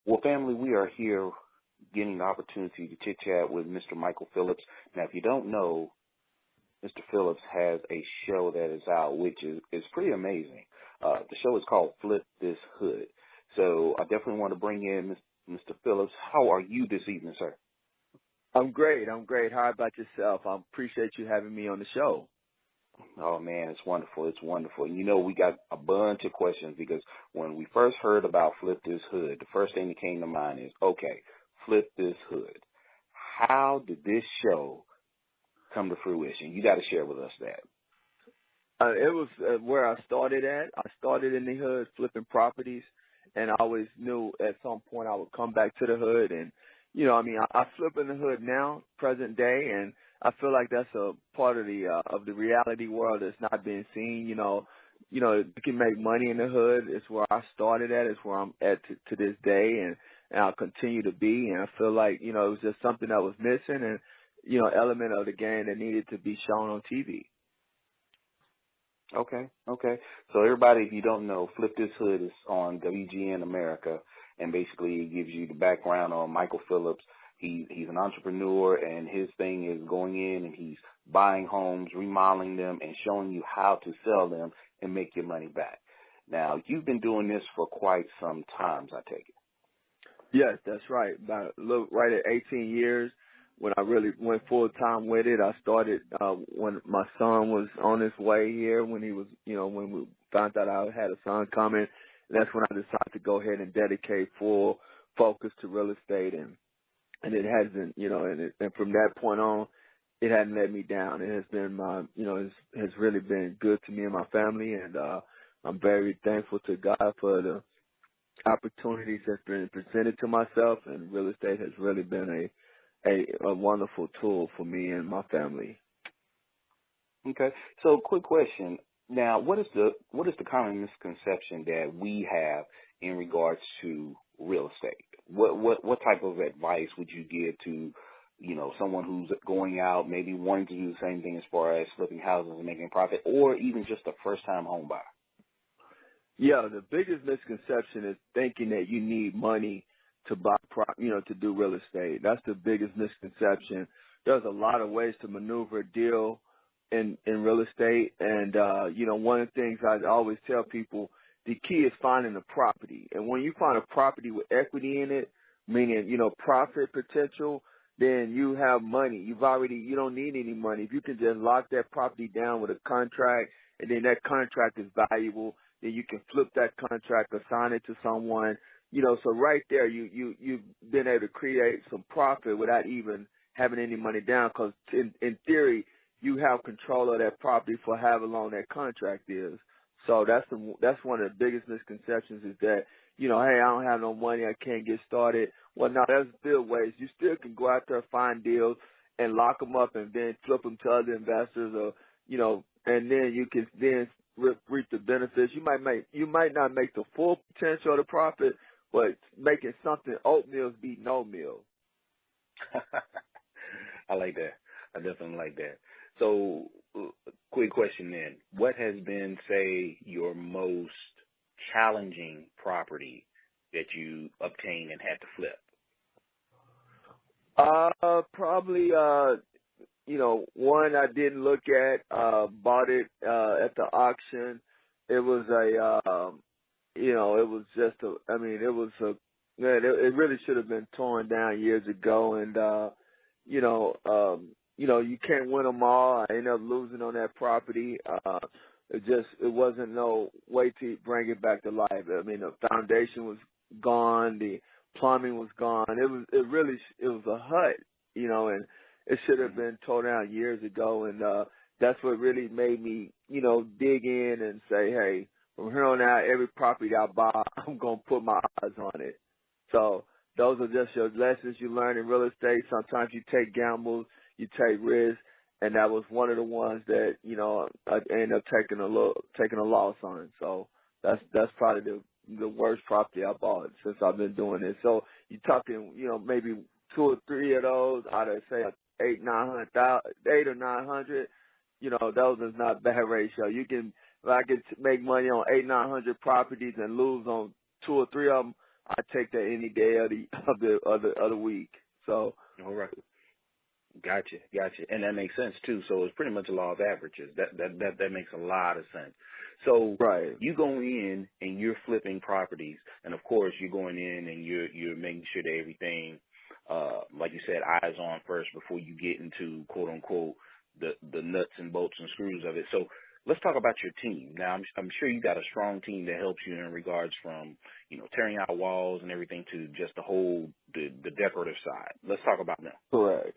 Well, family, we are here getting the opportunity to chit-chat with Mr. Michael Phillips. Now, if you don't know, Mr. Phillips has a show that is out, which is pretty amazing. The show is called Flip This Hood. So I definitely want to bring in Mr. Phillips. How are you this evening, sir? I'm great. How about yourself? I appreciate you having me on the show. Oh, man, it's wonderful. It's wonderful. And, you know, we got a bunch of questions because when we first heard about Flip This Hood, the first thing that came to mind is, okay, Flip This Hood. How did this show come to fruition? You got to share with us that. It was where I started at. I started in the hood flipping properties, and I always knew at some point I would come back to the hood. And, you know, I mean, I flip in the hood now, present day, and I feel like that's a part of the reality world that's not being seen. You know, you can make money in the hood. It's where I started at. It's where I'm at to this day, and I'll continue to be. And I feel like, you know, it was just something that was missing, and, you know, element of the game that needed to be shown on TV. Okay. So everybody, if you don't know, Flip This Hood is on WGN America, and basically it gives you the background on Michael Phillips. He's an entrepreneur, and his thing is going in and he's buying homes, remodeling them, and showing you how to sell them and make your money back. Now, you've been doing this for quite some time, I take it. Yes, that's right. Right at 18 years, when I really went full time with it, I started when my son was on his way here. When he was, you know, when we found out I had a son coming, that's when I decided to go ahead and dedicate full focus to real estate, and it hasn't, you know, and from that point on, it hadn't let me down. It has been it has really been good to me and my family, and I'm very thankful to God for the opportunities that's been presented to myself, and real estate has really been a wonderful tool for me and my family. Okay. So quick question. Now, what is the common misconception that we have in regards to real estate? What type of advice would you give to, you know, someone who's going out, maybe wanting to do the same thing as far as flipping houses and making a profit, or even just a first-time home buyer? Yeah, the biggest misconception is thinking that you need money to buy, to do real estate. That's the biggest misconception. There's a lot of ways to maneuver a deal in real estate. And, one of the things I always tell people, the key is finding a property. And when you find a property with equity in it, meaning, profit potential, then you have money. You don't need any money. If you can just lock that property down with a contract, and then that contract is valuable, then you can flip that contract, assign it to someone. So right there, you've been able to create some profit without even having any money down, because in theory, you have control of that property for however long that contract is. So that's one of the biggest misconceptions is that, hey, I don't have no money, I can't get started. Well, no, there's still ways. You still can go out there, find deals, and lock them up and then flip them to other investors, or, and then you can then reap the benefits. You might not make the full potential of the profit, but making something oatmeal beat no meal. I like that. I definitely like that. So, quick question then. What has been, say, your most challenging property that you obtained and had to flip? Probably, one I didn't look at, bought it at the auction. It was it really should have been torn down years ago, and you can't win them all. I ended up losing on that property. It wasn't no way to bring it back to life. I mean, the foundation was gone, the plumbing was gone. It was a hut, and it should have been torn down years ago. And that's what really made me, dig in and say, hey, from here on out, every property I buy, I'm gonna put my eyes on it. So those are just your lessons you learn in real estate. Sometimes you take gambles, you take risks, and that was one of the ones that, I ended up taking a loss on. So that's probably the worst property I bought since I've been doing this. So you're talking, maybe 2 or 3 of those out of, say, 800 or 900. Those is not bad ratio. If I could make money on 800-900 properties and lose on 2 or 3 of them, I take that any day of the week. So. All right. Gotcha. And that makes sense too. So it's pretty much a law of averages. That makes a lot of sense. So Right. you go in and you're flipping properties, and of course you're going in and you're making sure that everything, like you said, eyes on first before you get into quote unquote the nuts and bolts and screws of it. So let's talk about your team. Now I'm sure you got a strong team that helps you in regards from tearing out walls and everything to just the decorative side. Let's talk about them. Correct.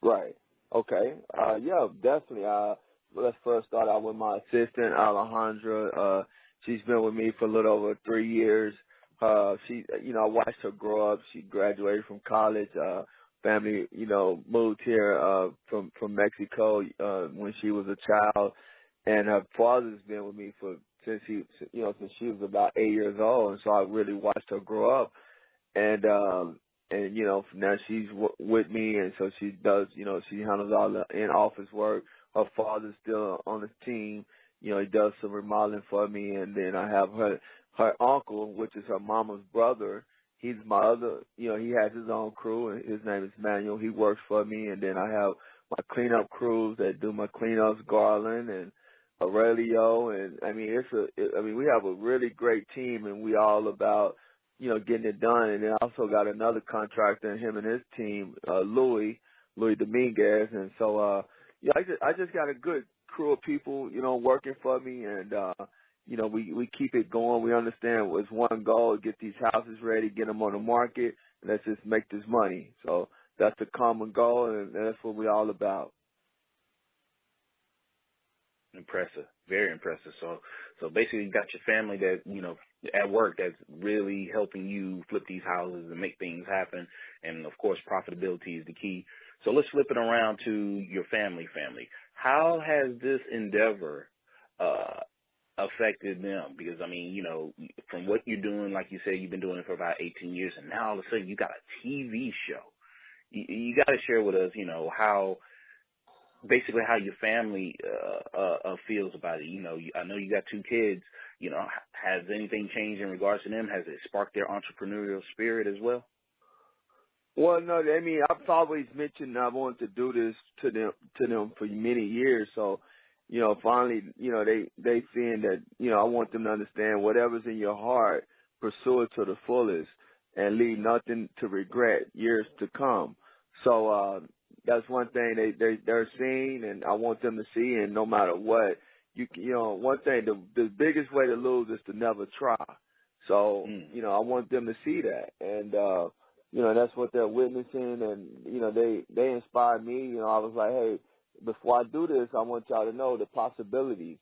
Right. Okay. Yeah, definitely. Let's first start out with my assistant, Alejandra. She's been with me for a little over 3 years. I watched her grow up. She graduated from college. Family, moved here, from Mexico, when she was a child. And her father's been with me since she was about 8 years old. And so I really watched her grow up. And now she's with me, and so she does, she handles all the in-office work. Her father's still on the team. He does some remodeling for me, and then I have her uncle, which is her mama's brother. He's my other, he has his own crew, and his name is Manuel. He works for me, and then I have my cleanup crews that do my cleanups, Garland and Aurelio, and we have a really great team, and we all about getting it done. And then I also got another contractor, him and his team, Louis Dominguez. And so, I just got a good crew of people, working for me. And, we keep it going. We understand it's one goal: get these houses ready, get them on the market, and let's just make this money. So that's the common goal, and that's what we're all about. Impressive. Very impressive. So basically you got your family that, at work that's really helping you flip these houses and make things happen. And of course, profitability is the key. So let's flip it around to your family. How has this endeavor, affected them? Because from what you're doing, like you said, you've been doing it for about 18 years, and now all of a sudden you got a TV show. You got to share with us, how your family feels about it. I know you got 2 kids. Has anything changed in regards to them? Has it sparked their entrepreneurial spirit as well? Well, no, I've always mentioned I wanted to do this to them for many years. So, finally, they seeing that, I want them to understand whatever's in your heart, pursue it to the fullest and leave nothing to regret years to come. So, that's one thing they're seeing, and I want them to see. And no matter what, one thing, the biggest way to lose is to never try. So, I want them to see that, and that's what they're witnessing, and they inspired me. I was like, hey, before I do this, I want y'all to know the possibilities.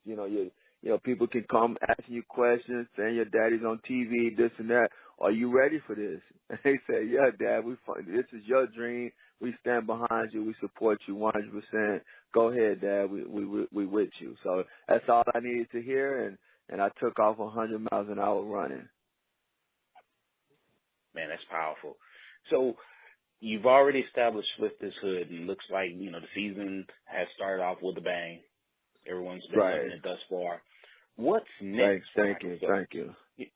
People can come asking you questions, saying your daddy's on TV, this and that. Are you ready for this? And they say, yeah, Dad, this is your dream. We stand behind you. We support you 100%. Go ahead, Dad. We with you. So that's all I needed to hear, and I took off 100 miles an hour running. Man, that's powerful. So you've already established Flip This Hood, and it looks like, the season has started off with a bang. Everyone's been loving it thus far. What's next? Thank you.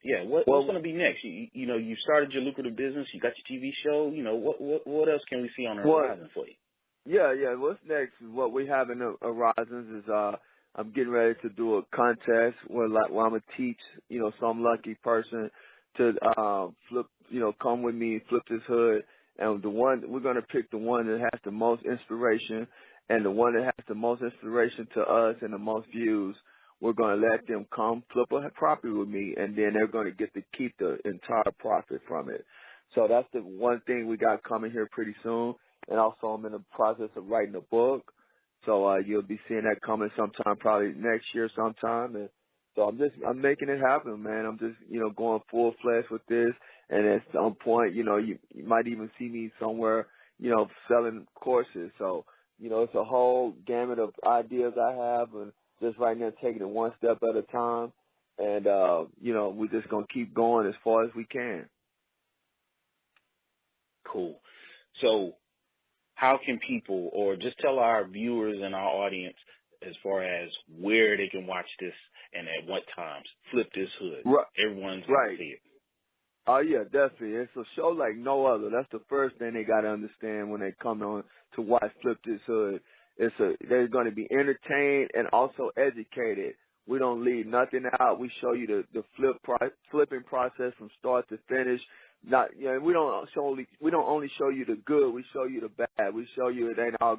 Yeah, what's going to be next? You started your lucrative business. You got your TV show. What else can we see on the horizon for you? Yeah. What's next is what we have in the horizons is I'm getting ready to do a contest where I'm gonna teach some lucky person to flip, come with me, flip this hood, and we're gonna pick the one that has the most inspiration, and the one that has the most inspiration to us and the most views. We're going to let them come flip a property with me, and then they're going to get to keep the entire profit from it. So that's the one thing we got coming here pretty soon. And also I'm in the process of writing a book. So you'll be seeing that coming sometime, probably next year sometime. And so I'm making it happen, man. I'm just, going full fledged with this. And at some point, you might even see me somewhere, selling courses. So, it's a whole gamut of ideas I have, and just right now taking it one step at a time, and we're just gonna keep going as far as we can. Cool. So how can people, or just tell our viewers and our audience as far as where they can watch this and at what times? Flip This Hood. Right. Everyone's gonna see it. Oh yeah, definitely. It's a show like no other. That's the first thing they gotta understand when they come on to watch Flip This Hood. They're gonna be entertained and also educated. We don't leave nothing out. We show you the flipping process from start to finish. Not, you know, we don't only show you the good. We show you the bad. We show you it ain't all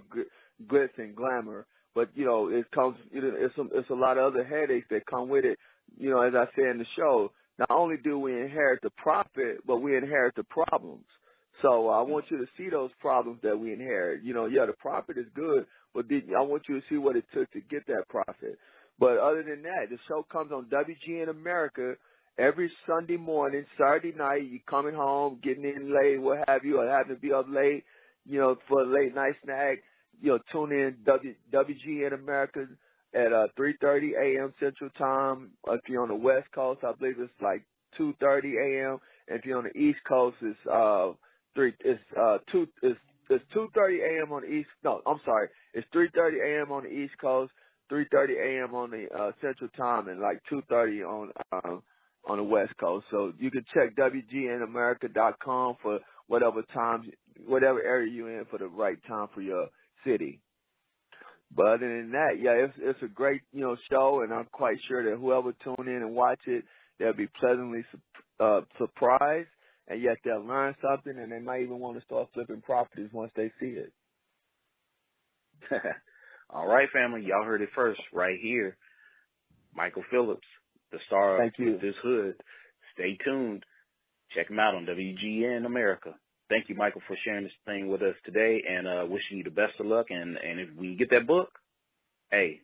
glitz and glamour. But you know, it comes. It's a lot of other headaches that come with it. You know, as I said in the show. Not only do we inherit the profit, but we inherit the problems. So I want you to see those problems that we inherit. You know, yeah, the profit is good, but I want you to see what it took to get that profit. But other than that, the show comes on WGN America every Sunday morning, Saturday night. You coming home, getting in late, what have you, or having to be up late, you know, for a late night snack. You know, tune in WGN America at 3:30 a.m. Central Time. If you're on the West Coast, I believe it's like 2:30 a.m. And if you're on the East Coast, it's 2:30 a.m. on the East. No, I'm sorry, it's 3:30 a.m. on the East Coast, 3:30 a.m. on the Central Time, and like 2:30 on the West Coast. So you can check WGNAmerica.com for whatever times, whatever area you're in for the right time for your city. But other than that, yeah, it's a great, you know, show, and I'm quite sure that whoever tune in and watch it, they'll be pleasantly surprised, and yet they'll learn something, and they might even want to start flipping properties once they see it. All right, family, y'all heard it first right here. Michael Phillips, the star of This Hood. Stay tuned. Check him out on WGN America. Thank you, Michael, for sharing this thing with us today, and wishing you the best of luck. And if we get that book, hey,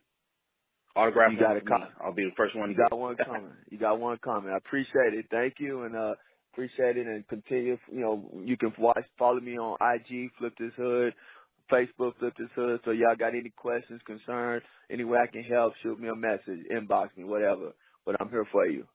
autograph you got it. I'll be the first one. You got one coming. You got one coming. I appreciate it. Thank you, and appreciate it. And continue. You know, you can follow me on IG, Flip This Hood, Facebook, Flip This Hood. So y'all got any questions, concerns, any way I can help, shoot me a message, inbox me, whatever. But I'm here for you.